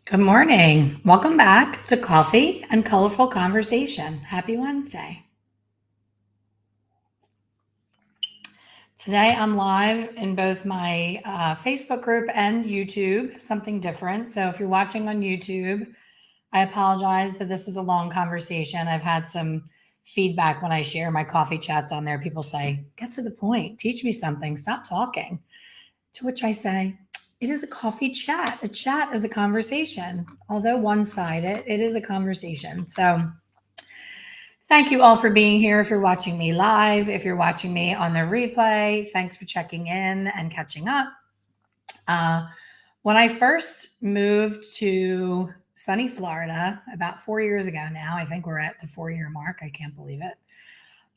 Good morning. Welcome back to Coffee and Colorful Conversation. Happy Wednesday. Today I'm live in both my Facebook group and YouTube, something different. So if you're watching on YouTube, I apologize that this is a long conversation. I've had some feedback when I share my coffee chats on there. People say, get to the point, teach me something, stop talking. To which I say, it is a coffee chat. A chat is a conversation. Although one sided, it is a conversation. So thank you all for being here. If you're watching me live, if you're watching me on the replay, thanks for checking in and catching up. Uh, when I first moved to sunny Florida about 4 years ago now, I think we're at the 4 year mark. I can't believe it.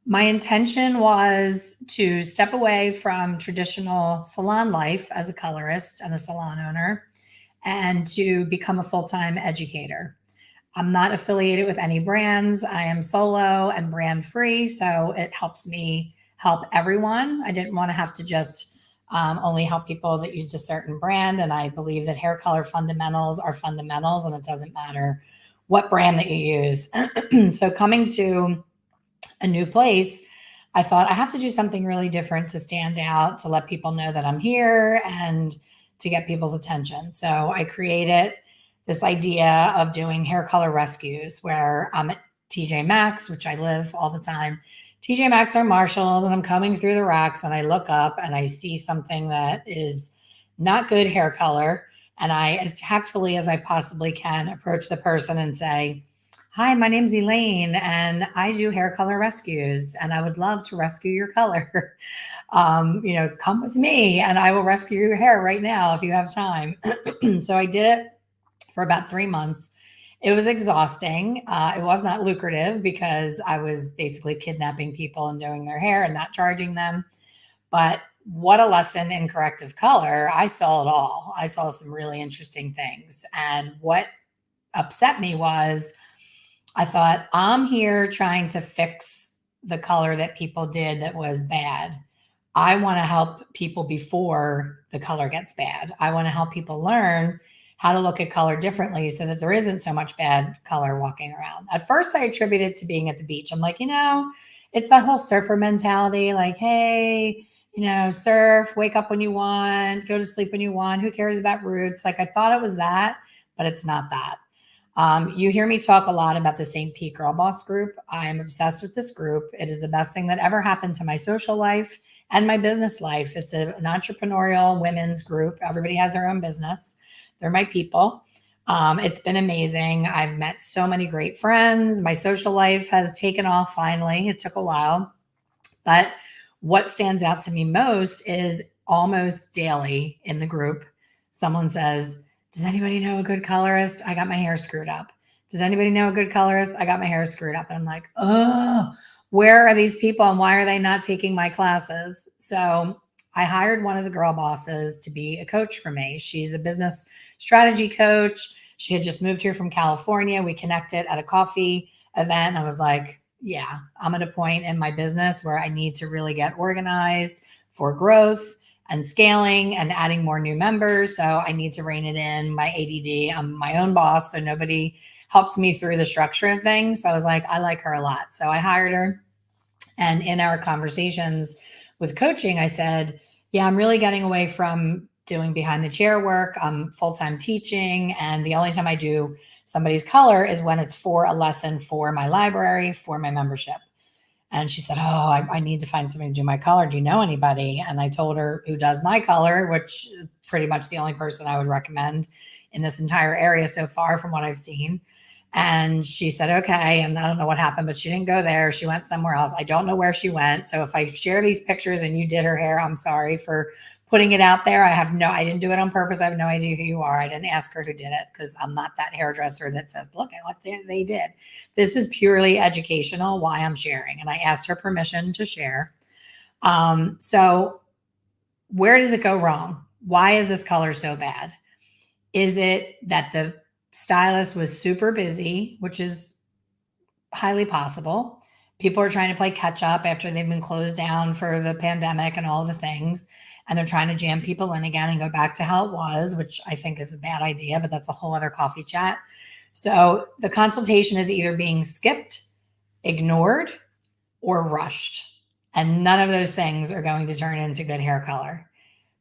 My intention was to step away from traditional salon life as a colorist and a salon owner and to become a full time educator. I'm not affiliated with any brands. I am solo and brand free. So it helps me help everyone. I didn't want to have to just only help people that used a certain brand. And I believe that hair color fundamentals are fundamentals and it doesn't matter what brand that you use. So coming to a new place, I thought I have to do something really different to stand out, to let people know that I'm here and to get people's attention. So I created this idea of doing hair color rescues where I'm at TJ Maxx, which I live all the time. TJ Maxx or Marshalls, and I'm combing through the racks and I look up and I see something that is not good hair color. And I, as tactfully as I possibly can, approach the person and say, hi, my name's Elaine and I do hair color rescues and I would love to rescue your color. Come with me and I will rescue your hair right now if you have time. So I did it for about 3 months. It was exhausting. It was not lucrative because I was basically kidnapping people and doing their hair and not charging them. But what a lesson in corrective color. I saw it all. I saw some really interesting things. And what upset me was I thought, I'm here trying to fix the color that people did that was bad. I want to help people before the color gets bad. I want to help people learn how to look at color differently so that there isn't so much bad color walking around. At first, I attributed it to being at the beach. I'm like, it's that whole surfer mentality like, hey, surf, wake up when you want, go to sleep when you want. Who cares about roots? Like, I thought it was that, but it's not that. You hear me talk a lot about the St. Pete Girl Boss group. I am obsessed with this group. It is the best thing that ever happened to my social life and my business life. It's an entrepreneurial women's group. Everybody has their own business. They're my people. It's been amazing. I've met so many great friends. My social life has taken off finally. It took a while. But what stands out to me most is almost daily in the group, someone says, does anybody know a good colorist? I got my hair screwed up. Does anybody know a good colorist? I got my hair screwed up. And I'm like, oh, where are these people and why are they not taking my classes? So I hired one of the girl bosses to be a coach for me. She's a business strategy coach. She had just moved here from California. We connected at a coffee event. And I was like, yeah, I'm at a point in my business where I need to really get organized for growth and scaling and adding more new members. So I need to rein it in. My ADD, I'm my own boss, so nobody helps me through the structure of things. So I was like, I like her a lot. So I hired her. And in our conversations with coaching, I said, yeah, I'm really getting away from doing behind the chair work. I'm full-time teaching. And the only time I do somebody's color is when it's for a lesson for my library, for my membership. And she said, oh, I need to find somebody to do my color. Do you know anybody? And I told her who does my color, which is pretty much the only person I would recommend in this entire area so far from what I've seen. And she said, okay. And I don't know what happened, but she didn't go there. She went somewhere else. I don't know where she went. So if I share these pictures and you did her hair, I'm sorry for putting it out there. I didn't do it on purpose. I have no idea who you are. I didn't ask her who did it because I'm not that hairdresser that says, look at what they did. This is purely educational why I'm sharing. And I asked her permission to share. So where does it go wrong? Why is this color so bad? Is it that the stylist was super busy, which is highly possible? People are trying to play catch up after they've been closed down for the pandemic and all the things. and they're trying to jam people in again and go back to how it was, which I think is a bad idea, but that's a whole other coffee chat. So the consultation is either being skipped, ignored, or rushed. And none of those things are going to turn into good hair color.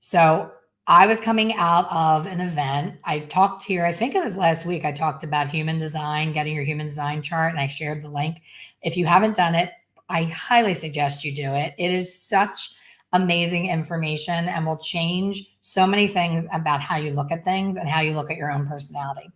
So I was coming out of an event. I talked here, I think it was last week, I talked about human design, getting your human design chart, and I shared the link. If you haven't done it, I highly suggest you do it. It is such amazing information and will change so many things about how you look at things and how you look at your own personality.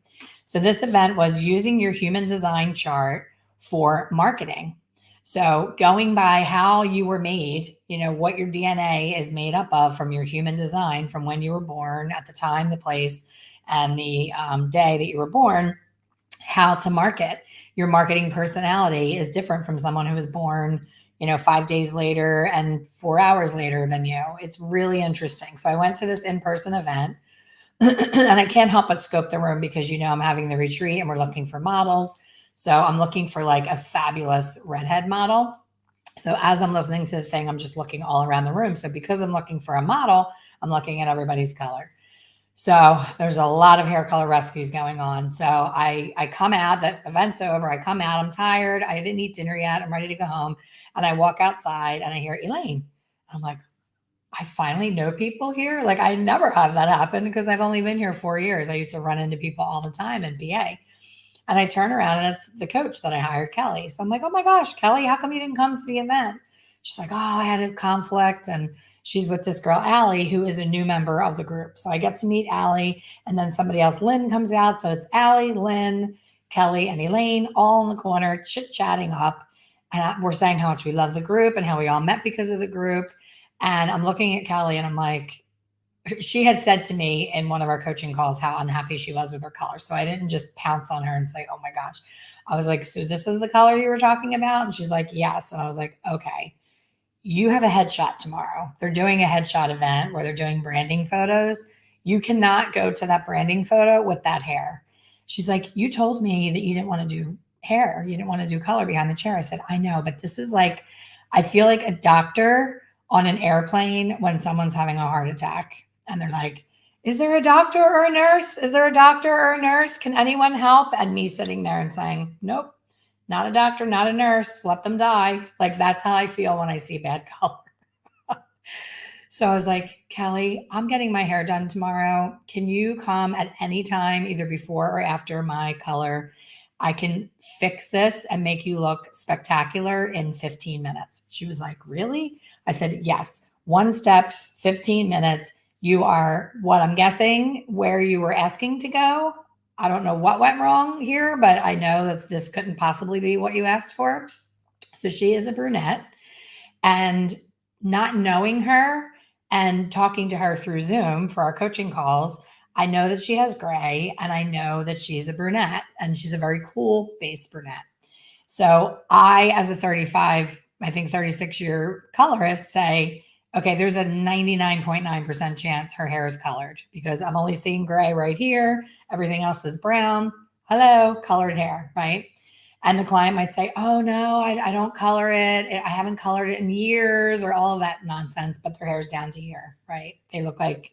So this event was using your human design chart for marketing. So going by how you were made, what your DNA is made up of from your human design, from when you were born, at the time, the place, and the day that you were born, how to market. Your marketing personality is different from someone who was born, 5 days later and 4 hours later than you. It's really interesting. So I went to this in-person event and I can't help but scope the room because, I'm having the retreat and we're looking for models. So I'm looking for like a fabulous redhead model. So as I'm listening to the thing, I'm just looking all around the room. So because I'm looking for a model, I'm looking at everybody's color. So there's a lot of hair color rescues going on. So I come out, the event's over. I come out, I'm tired. I didn't eat dinner yet. I'm ready to go home. And I walk outside and I hear Elaine. I'm like, I finally know people here. Like I never have that happen because I've only been here 4 years. I used to run into people all the time in BA. And I turn around and it's the coach that I hired, Kelly. So I'm like, oh my gosh, Kelly, how come you didn't come to the event? She's like, oh, I had a conflict. And she's with this girl, Allie, who is a new member of the group. So I get to meet Allie, and then somebody else, Lynn, comes out. So it's Allie, Lynn, Kelly, and Elaine all in the corner, chit-chatting up. And we're saying how much we love the group and how we all met because of the group. And I'm looking at Kelly and I'm like, she had said to me in one of our coaching calls how unhappy she was with her color. So I didn't just pounce on her and say, oh my gosh. I was like, so this is the color you were talking about? And she's like, yes. And I was like, okay, you have a headshot tomorrow. They're doing a headshot event where they're doing branding photos. You cannot go to that branding photo with that hair. She's like, you told me that you didn't want to do hair. You didn't want to do color behind the chair. I said, I know, but this is like, I feel like a doctor on an airplane when someone's having a heart attack. And they're like, is there a doctor or a nurse? Is there a doctor or a nurse? Can anyone help? And me sitting there and saying, nope, not a doctor, not a nurse. Let them die. Like that's how I feel when I see bad color. So I was like, Kelly, I'm getting my hair done tomorrow. Can you come at any time, either before or after my color? I can fix this and make you look spectacular in 15 minutes. She was like, really? I said, yes. One step, 15 minutes. You are, what I'm guessing, where you were asking to go. I don't know what went wrong here, but I know that this couldn't possibly be what you asked for. So she is a brunette, and not knowing her and talking to her through Zoom for our coaching calls, I know that she has gray and I know that she's a brunette and she's a very cool based brunette. So I, as a 35, I think 36-year colorist, say, okay, there's a 99.9% chance her hair is colored because I'm only seeing gray right here. Everything else is brown. Hello, colored hair, right? And the client might say, oh no, I don't color it. I haven't colored it in years, or all of that nonsense, but their hair's down to here, right? They look like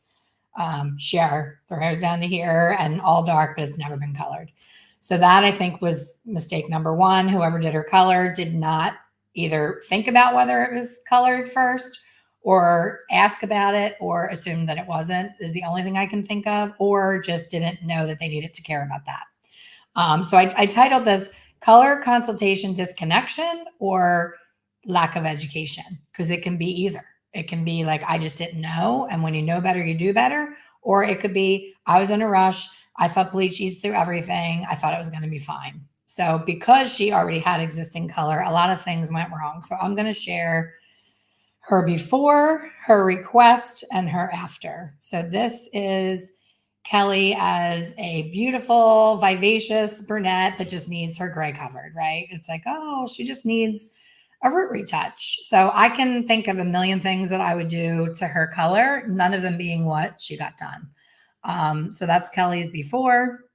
Cher. Their hair's down to here and all dark, but it's never been colored. So that, I think, was mistake number one. Whoever did her color did not either think about whether it was colored first, or ask about it, or assume that it wasn't, is the only thing I can think of, or just didn't know that they needed to care about that. So I titled this Color Consultation Disconnection or Lack of Education, because it can be either. It can be like, I just didn't know, and when you know better, you do better. Or it could be, I was in a rush. I thought bleach eats through everything. I thought it was going to be fine. So because she already had existing color, a lot of things went wrong. So I'm going to share her before, her request, and her after. So this is Kelly as a beautiful, vivacious brunette that just needs her gray covered, right? It's like, oh, she just needs a root retouch. So I can think of a million things that I would do to her color, none of them being what she got done. So that's Kelly's before.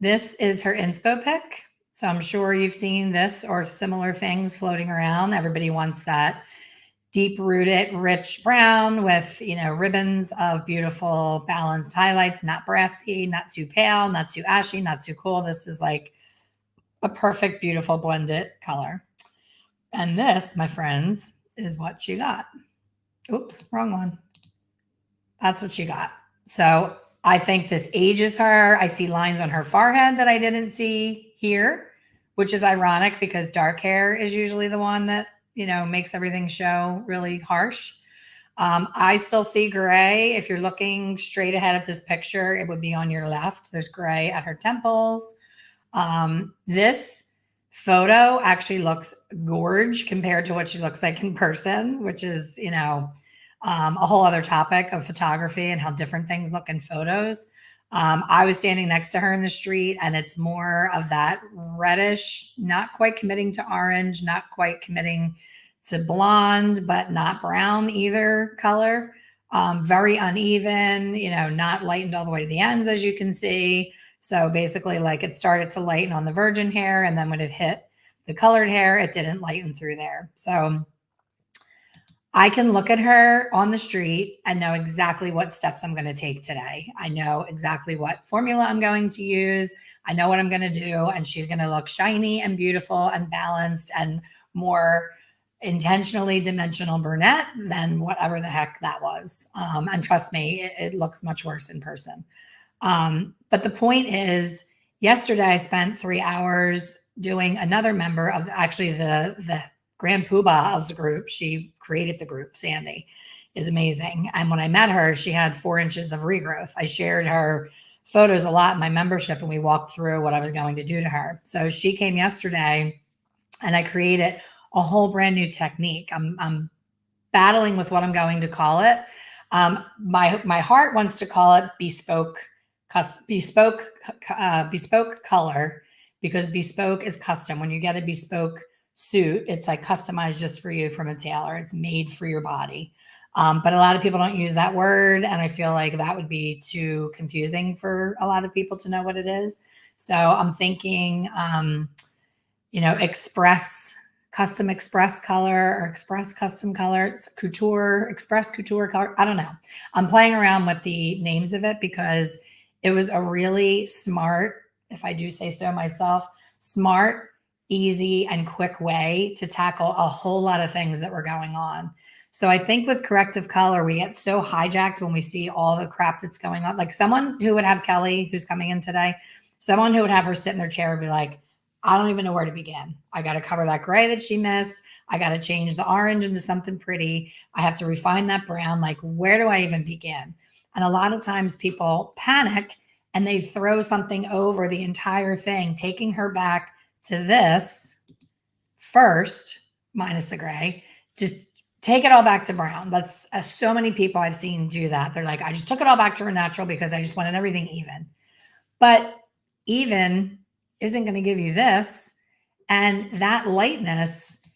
This is her inspo pic. So I'm sure you've seen this or similar things floating around. Everybody wants that deep rooted, rich brown with, ribbons of beautiful balanced highlights, not brassy, not too pale, not too ashy, not too cool. This is like a perfect, beautiful blended color. And this, my friends, is what she got. Oops, wrong one. That's what she got. So I think this ages her. I see lines on her forehead that I didn't see here, which is ironic because dark hair is usually the one that, makes everything show really harsh. I still see gray. If you're looking straight ahead at this picture, it would be on your left. There's gray at her temples. This photo actually looks gorge compared to what she looks like in person, which is, a whole other topic of photography and how different things look in photos. I was standing next to her in the street, and it's more of that reddish, not quite committing to orange, not quite committing to blonde, but not brown either color. Very uneven, not lightened all the way to the ends, as you can see. So basically, like, it started to lighten on the virgin hair, and then when it hit the colored hair, it didn't lighten through there. So I can look at her on the street and know exactly what steps I'm going to take today. I know exactly what formula I'm going to use. I know what I'm going to do, and she's going to look shiny and beautiful and balanced and more intentionally dimensional brunette than whatever the heck that was. And trust me, it looks much worse in person. But the point is, yesterday I spent 3 hours doing another member of actually the grand poobah of the group. She created the group. Sandy is amazing. And when I met her, she had 4 inches of regrowth. I shared her photos a lot in my membership, and we walked through what I was going to do to her. So she came yesterday, and I created a whole brand new technique. I'm battling with what I'm going to call it. My heart wants to call it bespoke color, because bespoke is custom. When you get a bespoke suit, it's like customized just for you from a tailor. It's made for your body. But a lot of people don't use that word, and I feel like that would be too confusing for a lot of people to know what it is. So I'm thinking, custom express color, or express custom color, couture, express couture color. I don't know. I'm playing around with the names of it because it was a really smart, if I do say so myself, smart, easy, and quick way to tackle a whole lot of things that were going on. So I think with corrective color, we get so hijacked when we see all the crap that's going on. Like, someone who would have Kelly, who's coming in today, someone who would have her sit in their chair and be like, I don't even know where to begin. I got to cover that gray that she missed. I got to change the orange into something pretty. I have to refine that brown. Like, where do I even begin? And a lot of times people panic and they throw something over the entire thing, taking her back to this first, minus the gray. Just take it all back to brown. That's so many people I've seen do that. They're like, I just took it all back to her natural because I just wanted everything even. But even isn't going to give you this. And that lightness,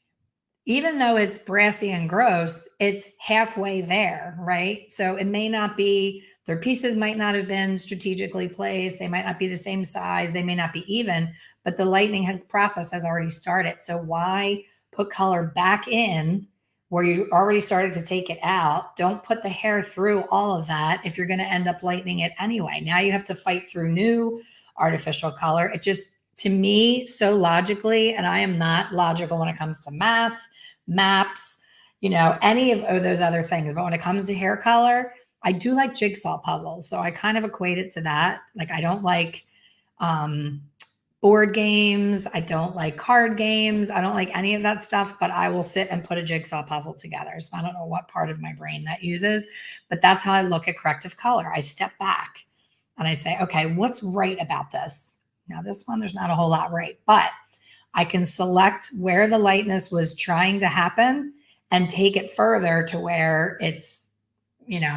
even though it's brassy and gross, it's halfway there, right? So it may not be, their pieces might not have been strategically placed. They might not be the same size. They may not be even, but the lightening process has already started. So why put color back in where you already started to take it out? Don't put the hair through all of that if you're going to end up lightening it anyway. Now you have to fight through new artificial color. It just, to me, so logically, and I am not logical when it comes to math, maps, any of those other things. But when it comes to hair color, I do like jigsaw puzzles. So I kind of equate it to that. Like, I don't like board games. I don't like card games. I don't like any of that stuff, but I will sit and put a jigsaw puzzle together. So I don't know what part of my brain that uses, but that's how I look at corrective color. I step back and I say, okay, what's right about this? Now, this one, there's not a whole lot right, but I can select where the lightness was trying to happen and take it further to where it's,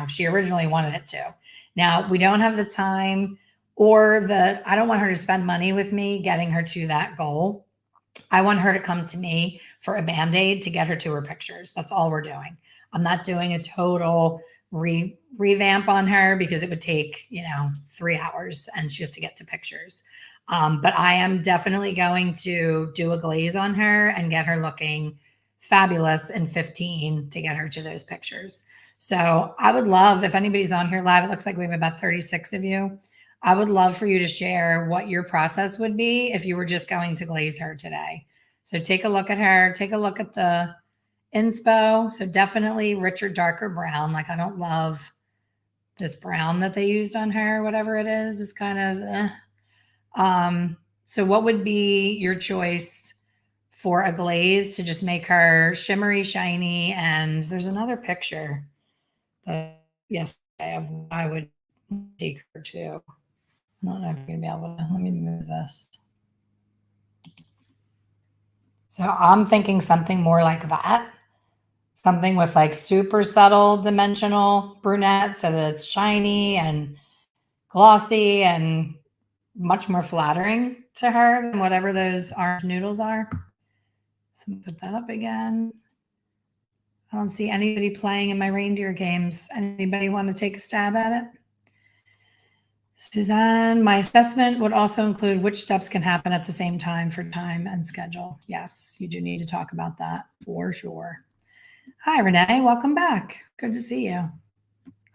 she originally wanted it to. Now, we don't have the time or I don't want her to spend money with me getting her to that goal. I want her to come to me for a Band-Aid to get her to her pictures. That's all we're doing. I'm not doing a total revamp on her because it would take, 3 hours and she has to get to pictures. But I am definitely going to do a glaze on her and get her looking fabulous in 15 to get her to those pictures. So I would love, if anybody's on here live, it looks like we have about 36 of you. I would love for you to share what your process would be if you were just going to glaze her today. So take a look at her, take a look at the inspo. So definitely richer, darker brown. Like I don't love this brown that they used on her, whatever it is. It's kind of, so what would be your choice for a glaze to just make her shimmery, shiny? And there's another picture that, yes, I would take her to. I don't know if you're going to be able to, let me move this. So I'm thinking something more like that. Something with like super subtle dimensional brunette so that it's shiny and glossy and much more flattering to her than whatever those orange noodles are. So put that up again. I don't see anybody playing in my reindeer games. Anybody want to take a stab at it? Suzanne, my assessment would also include which steps can happen at the same time for time and schedule. Yes, you do need to talk about that for sure. Hi, Renee. Welcome back. Good to see you.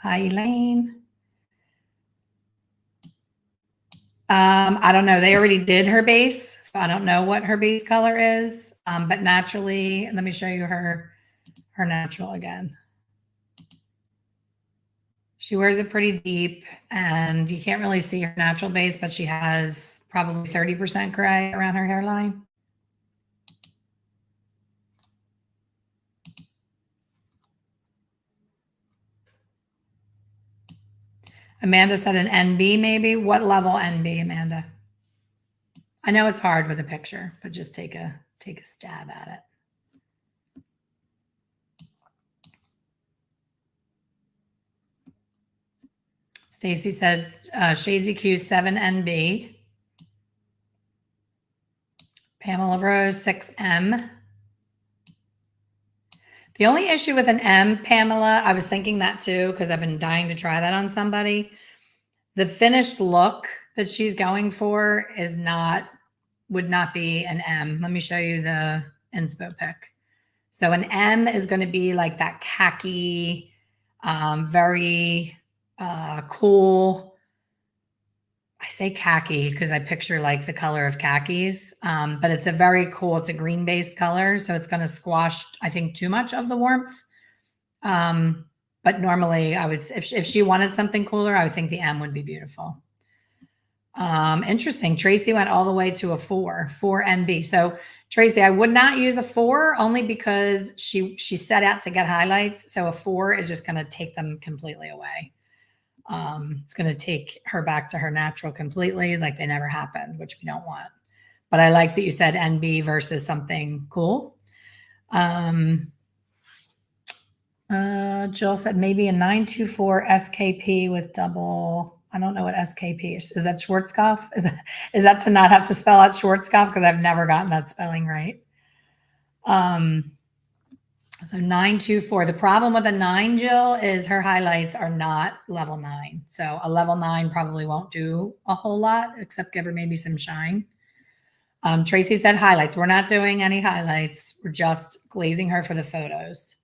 Hi, Elaine. I don't know. They already did her base, so I don't know what her base color is. But naturally, let me show you her natural again. She wears it pretty deep, and you can't really see her natural base, but she has probably 30% gray around her hairline. Amanda said an NB maybe. What level NB, Amanda? I know it's hard with a picture, but just take a stab at it. Stacy said Shades EQ 7 NB. Pamela Rose 6M. The only issue with an M, Pamela, I was thinking that too, because I've been dying to try that on somebody. The finished look that she's going for would not be an M. Let me show you the inspo pic. So an M is going to be like that khaki, very cool. I say khaki because I picture like the color of khakis, but it's a very cool, it's a green based color. So it's going to squash, I think, too much of the warmth. But normally I would, if she wanted something cooler, I would think the M would be beautiful. Interesting. Tracy went all the way to a 4 NB. So Tracy, I would not use a 4 only because she set out to get highlights. So a 4 is just going to take them completely away. It's going to take her back to her natural completely, like they never happened, which we don't want. But I like that you said NB versus something cool. Jill said maybe a 924 SKP with double. I don't know what SKP is. Is that Schwarzkopf? Is that to not have to spell out Schwarzkopf? Because I've never gotten that spelling right. So 924. The problem with a 9, Jill, is her highlights are not level 9. So a level 9 probably won't do a whole lot except give her maybe some shine. Tracy said highlights. We're not doing any highlights. We're just glazing her for the photos.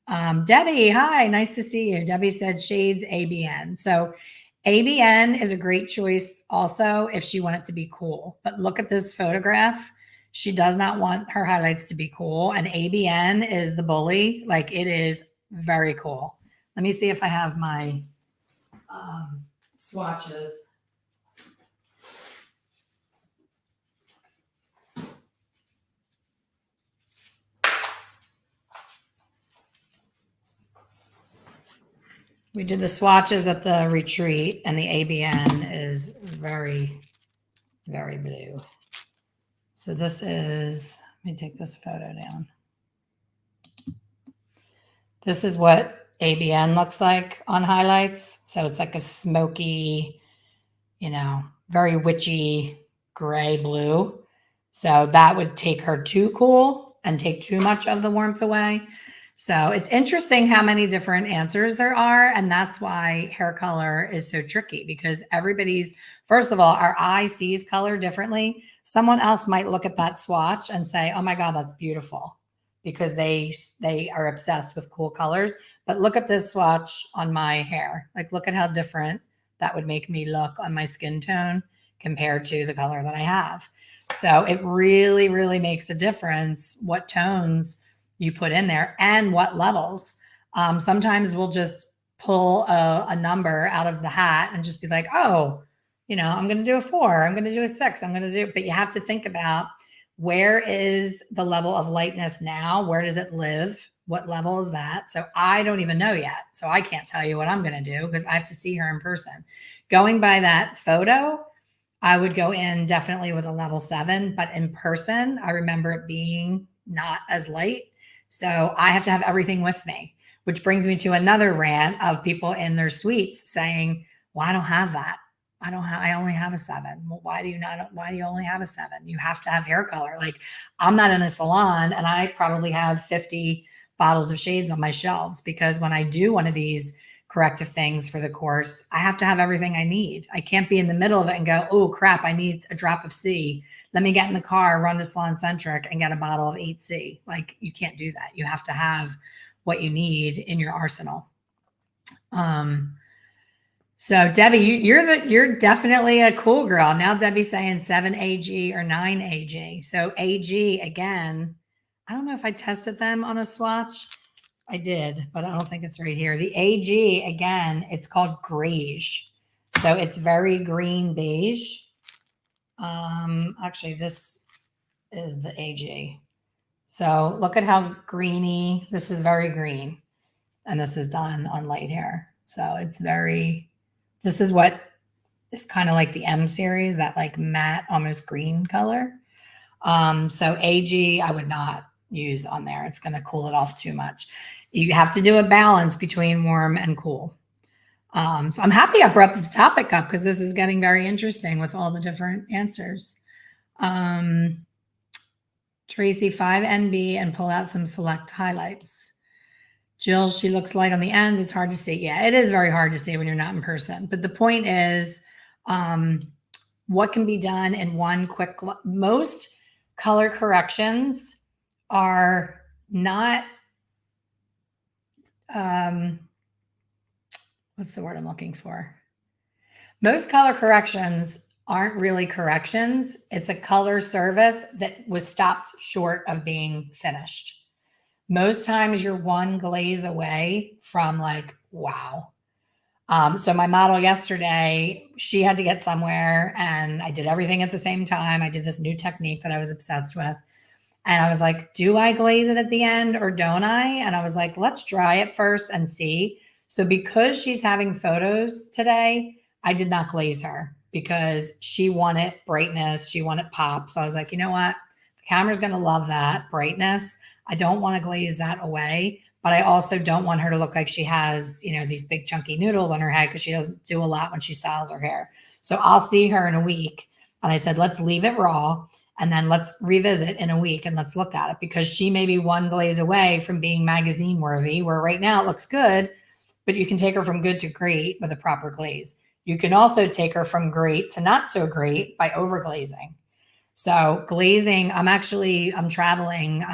Debbie, hi, nice to see you. Debbie said shades ABN. So ABN is a great choice also if she wanted to be cool. But look at this photograph. She does not want her highlights to be cool. And ABN is the bully. Like it is very cool. Let me see if I have my swatches. We did the swatches at the retreat, and the ABN is very, very blue. So this is, let me take this photo down. This is what ABN looks like on highlights. So it's like a smoky, very witchy gray blue. So that would take her too cool and take too much of the warmth away. So it's interesting how many different answers there are. And that's why hair color is so tricky, because first of all, our eye sees color differently. Someone else might look at that swatch and say, oh my God, that's beautiful. because they are obsessed with cool colors. But look at this swatch on my hair. Like, look at how different that would make me look on my skin tone compared to the color that I have. So it really, really makes a difference what tones you put in there and what levels. Sometimes we'll just pull a number out of the hat and just be like, oh, I'm going to do a 4. I'm going to do a 6. I'm going to do, but you have to think about, where is the level of lightness now? Where does it live? What level is that? So I don't even know yet. So I can't tell you what I'm going to do because I have to see her in person. Going by that photo, I would go in definitely with a level 7, but in person, I remember it being not as light. So I have to have everything with me, which brings me to another rant of people in their suites saying, well, I don't have that. I only have a 7. Well, why do you only have a 7? You have to have hair color. Like, I'm not in a salon and I probably have 50 bottles of shades on my shelves, because when I do one of these corrective things for the course, I have to have everything I need. I can't be in the middle of it and go, oh crap, I need a drop of C. Let me get in the car, run to Salon Centric and get a bottle of 8C. Like, you can't do that. You have to have what you need in your arsenal. So Debbie, you're definitely a cool girl. Now Debbie's saying 7 AG or 9 AG. So AG again, I don't know if I tested them on a swatch. I did, but I don't think it's right here. The AG again, it's called Greige. So it's very green beige. Actually, this is the AG. So look at how greeny. This is very green, and this is done on light hair. So it's very. This is what is kind of like the M series, that like matte, almost green color. So AG, I would not use on there. It's going to cool it off too much. You have to do a balance between warm and cool. So I'm happy I brought this topic up because this is getting very interesting with all the different answers. Tracy, 5 NB and pull out some select highlights. Jill, she looks light on the ends. It's hard to see. Yeah, it is very hard to see when you're not in person. But the point is, what can be done in one quick look? Most color corrections are not, what's the word I'm looking for? Most color corrections aren't really corrections. It's a color service that was stopped short of being finished. Most times you're one glaze away from like, wow. So my model yesterday, she had to get somewhere and I did everything at the same time. I did this new technique that I was obsessed with. And I was like, do I glaze it at the end or don't I? And I was like, let's dry it first and see. So because she's having photos today, I did not glaze her because she wanted brightness. She wanted pop. So I was like, you know what? The camera's going to love that brightness. I don't want to glaze that away, but I also don't want her to look like she has, these big chunky noodles on her head, because she doesn't do a lot when she styles her hair. So I'll see her in a week. And I said, let's leave it raw and then let's revisit in a week and let's look at it, because she may be one glaze away from being magazine worthy, where right now it looks good, but you can take her from good to great with a proper glaze. You can also take her from great to not so great by over glazing. So glazing, I'm traveling,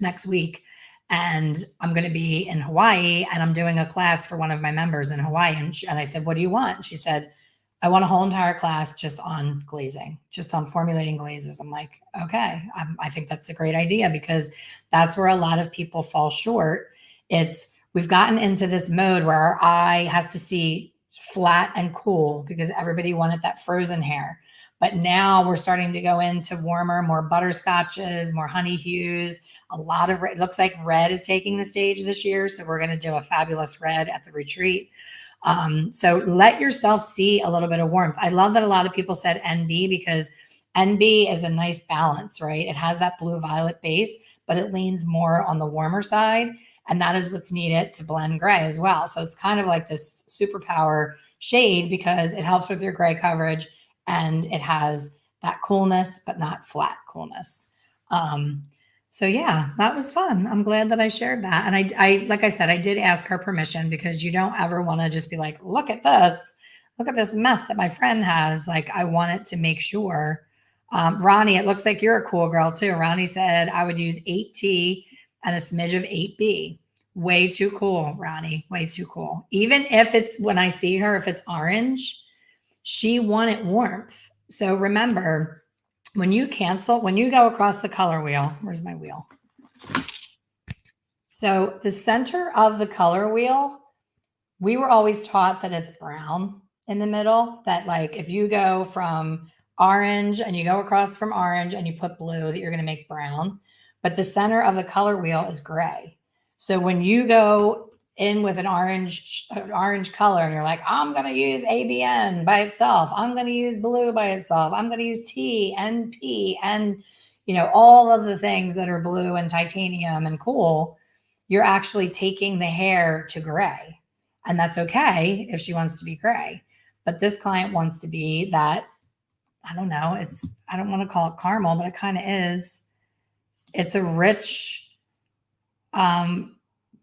next week, and I'm going to be in Hawaii, and I'm doing a class for one of my members in Hawaii. And I said, what do you want? She said, I want a whole entire class just on glazing, just on formulating glazes. I'm like, okay, I think that's a great idea, because that's where a lot of people fall short. We've gotten into this mode where our eye has to see flat and cool because everybody wanted that frozen hair. But now we're starting to go into warmer, more butterscotches, more honey hues. A lot of red. It looks like red is taking the stage this year. So we're going to do a fabulous red at the retreat. So let yourself see a little bit of warmth. I love that a lot of people said NB, because NB is a nice balance, right? It has that blue violet base, but it leans more on the warmer side. And that is what's needed to blend gray as well. So it's kind of like this superpower shade, because it helps with your gray coverage and it has that coolness, but not flat coolness. So yeah, that was fun. I'm glad that I shared that. And I like I said, I did ask her permission, because you don't ever want to just be like, look at this mess that my friend has. Like, I wanted to make sure Ronnie, it looks like you're a cool girl too. Ronnie said I would use 8T and a smidge of 8B. Way too cool, Ronnie. Way too cool. Even if it's, when I see her, if it's orange, she wanted warmth. So remember, when you cancel, when you go across the color wheel, where's my wheel? So the center of the color wheel, we were always taught that it's brown in the middle, that like if you go from orange and you go across from orange and you put blue, that you're going to make brown. But the center of the color wheel is gray. So when you go in with an orange color and you're like, I'm going to use ABN by itself, I'm going to use blue by itself, I'm going to use T and P and, you know, all of the things that are blue and titanium and cool, you're actually taking the hair to gray. And that's okay if she wants to be gray. But this client wants to be that, I don't know, it's, I don't want to call it caramel, but it kind of is. It's a rich,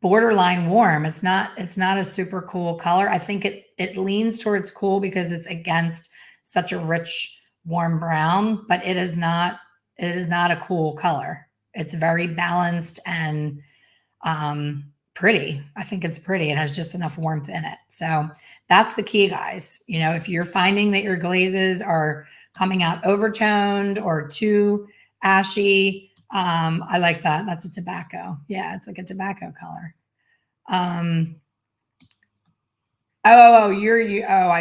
borderline warm. It's not a super cool color. I think it leans towards cool because it's against such a rich, warm brown, but it is not a cool color. It's very balanced and pretty. I think it's pretty. It has just enough warmth in it. So that's the key, guys. You know, if you're finding that your glazes are coming out overtoned or too ashy, I like that. That's a tobacco. Yeah, it's like a tobacco color. I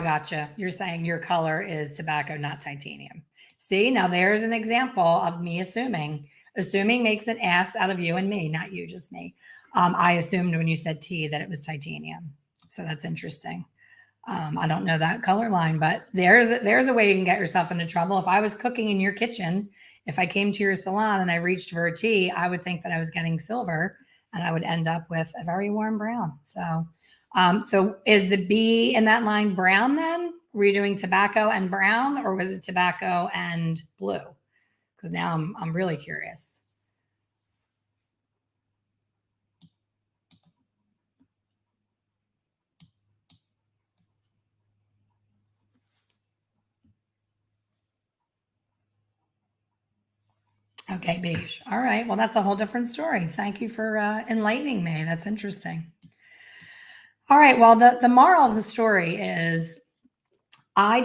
gotcha. You're saying your color is tobacco, not titanium. See, now there's an example of me assuming. Assuming makes an ass out of you and me, not you, just me. I assumed when you said T that it was titanium. So that's interesting. I don't know that color line, but there's a way you can get yourself into trouble. If I was cooking in your kitchen, if I came to your salon and I reached for a T, I would think that I was getting silver and I would end up with a very warm brown. So, so is the B in that line brown then? Were you doing tobacco and brown, or was it tobacco and blue? Because now I'm really curious. Okay, beige. All right. Well, that's a whole different story. Thank you for enlightening me. That's interesting. All right. Well, the moral of the story is I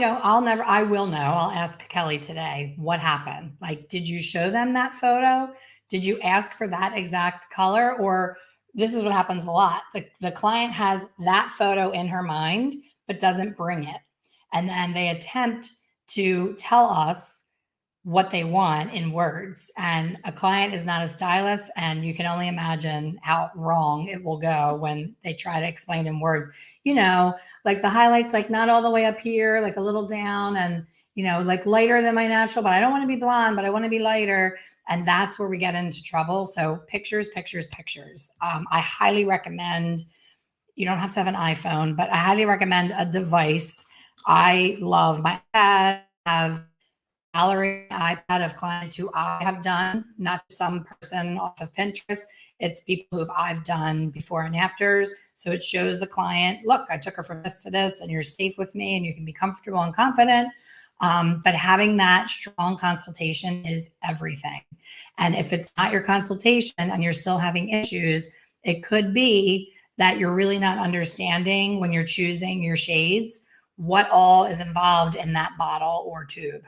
will know. I'll ask Kelly today what happened. Like, did you show them that photo? Did you ask for that exact color? Or this is what happens a lot. The client has that photo in her mind, but doesn't bring it. And then they attempt to tell us what they want in words. And a client is not a stylist, and you can only imagine how wrong it will go when they try to explain in words. You know, like the highlights, like not all the way up here, like a little down, and you know, like lighter than my natural, but I don't want to be blonde, but I want to be lighter. And that's where we get into trouble. So pictures, pictures, pictures. I highly recommend, you don't have to have an iPhone, but I highly recommend a device. I love my iPad. I have gallery iPad of clients who I have done, not some person off of Pinterest. It's people who I've done before and afters. So it shows the client, look, I took her from this to this, and you're safe with me and you can be comfortable and confident. But having that strong consultation is everything. And if it's not your consultation and you're still having issues, it could be that you're really not understanding when you're choosing your shades, what all is involved in that bottle or tube.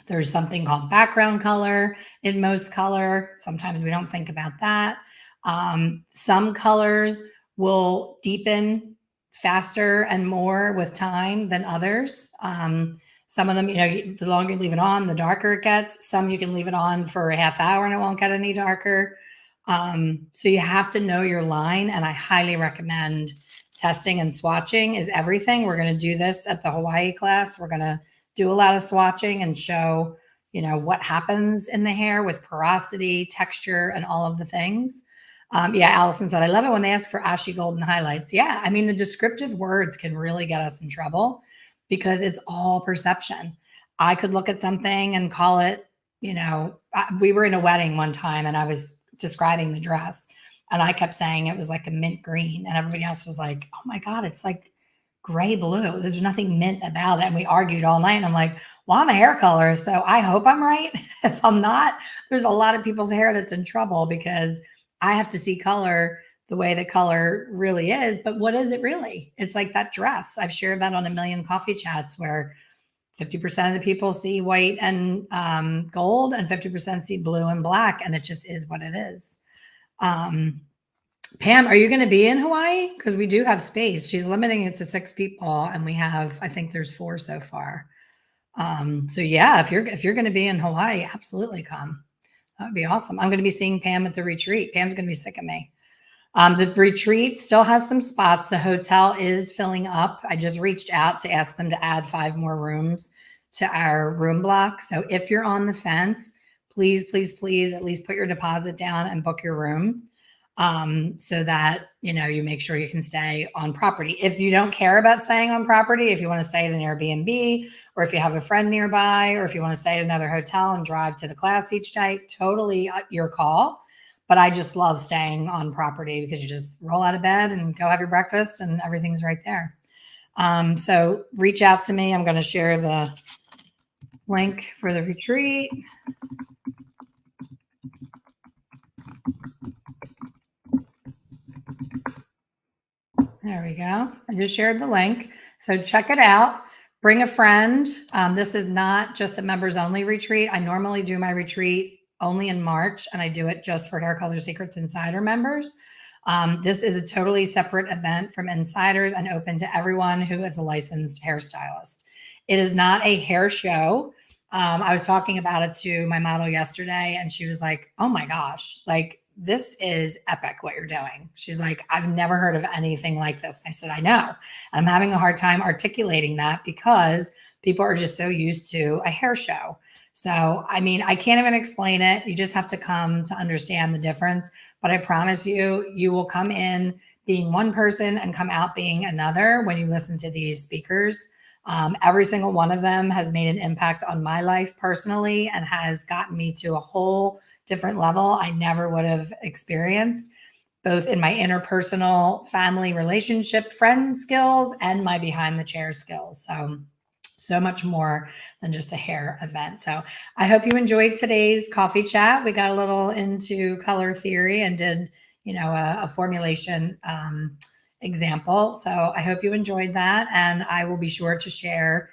There's something called background color in most color. Sometimes we don't think about that. Some colors will deepen faster and more with time than others. Some of them, you know, the longer you leave it on, the darker it gets. Some you can leave it on for a half hour and it won't get any darker. So you have to know your line, and I highly recommend testing and swatching is everything. We're going to do this at the Hawaii class. We're going to do a lot of swatching and show, you know, what happens in the hair with porosity, texture, and all of the things. Yeah, Allison said, I love it when they ask for ashy golden highlights. Yeah, I mean, the descriptive words can really get us in trouble because it's all perception. I could look at something and call it, you know, we were in a wedding one time and I was describing the dress and I kept saying it was like a mint green, and everybody else was like, oh my God, it's like gray blue. There's nothing mint about it. And we argued all night. And I'm like, well, I'm a hair colorist, so I hope I'm right. If I'm not, there's a lot of people's hair that's in trouble because I have to see color the way the color really is. But what is it really? It's like that dress. I've shared that on a million coffee chats where 50% of the people see white and gold and 50% see blue and black. And it just is what it is. Pam, are you going to be in Hawaii? Because we do have space. She's limiting it to 6 people, and we have, I think there's 4 so far. So yeah, if you're going to be in Hawaii, absolutely come. That would be awesome. I'm going to be seeing Pam at the retreat. Pam's going to be sick of me. The retreat still has some spots. The hotel is filling up. I just reached out to ask them to add 5 more rooms to our room block. So if you're on the fence, please, please, please at least put your deposit down and book your room, so that, you make sure you can stay on property. If you don't care about staying on property, if you want to stay at an Airbnb, or if you have a friend nearby, or if you want to stay at another hotel and drive to the class each day, totally your call. But I just love staying on property because you just roll out of bed and go have your breakfast and everything's right there. So reach out to me. I'm going to share the link for the retreat. There we go. I just shared the link. So check it out. Bring a friend. This is not just a members only retreat. I normally do my retreat only in March, and I do it just for Hair Color Secrets Insider members. This is a totally separate event from insiders and open to everyone who is a licensed hairstylist. It is not a hair show. I was talking about it to my model yesterday, and she was like, oh my gosh, like, this is epic what you're doing. She's like, I've never heard of anything like this. I said, I know. I'm having a hard time articulating that because people are just so used to a hair show. So, I mean, I can't even explain it. You just have to come to understand the difference. But I promise you, you will come in being one person and come out being another when you listen to these speakers. Every single one of them has made an impact on my life personally and has gotten me to a whole different level I never would have experienced, both in my interpersonal family relationship, friend skills, and my behind the chair skills. So much more than just a hair event. So I hope you enjoyed today's coffee chat. We got a little into color theory and did, a formulation example. So I hope you enjoyed that. And I will be sure to share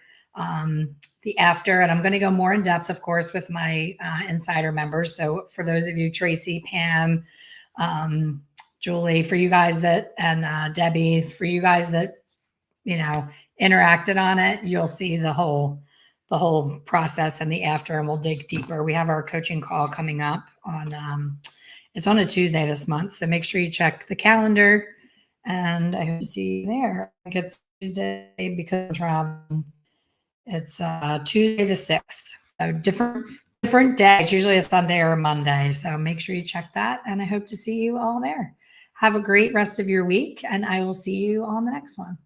the after, and I'm going to go more in depth, of course, with my insider members. So for those of you, Tracy, Pam, Julie, for you guys that, and Debbie, for you guys that, interacted on it, you'll see the whole process and the after, and we'll dig deeper. We have our coaching call coming up on, it's on a Tuesday this month. So make sure you check the calendar, and I hope to see you there. I think it's Tuesday because I'm traveling. It's Tuesday the 6th. So different day. It's usually a Sunday or a Monday. So make sure you check that. And I hope to see you all there. Have a great rest of your week, and I will see you on the next one.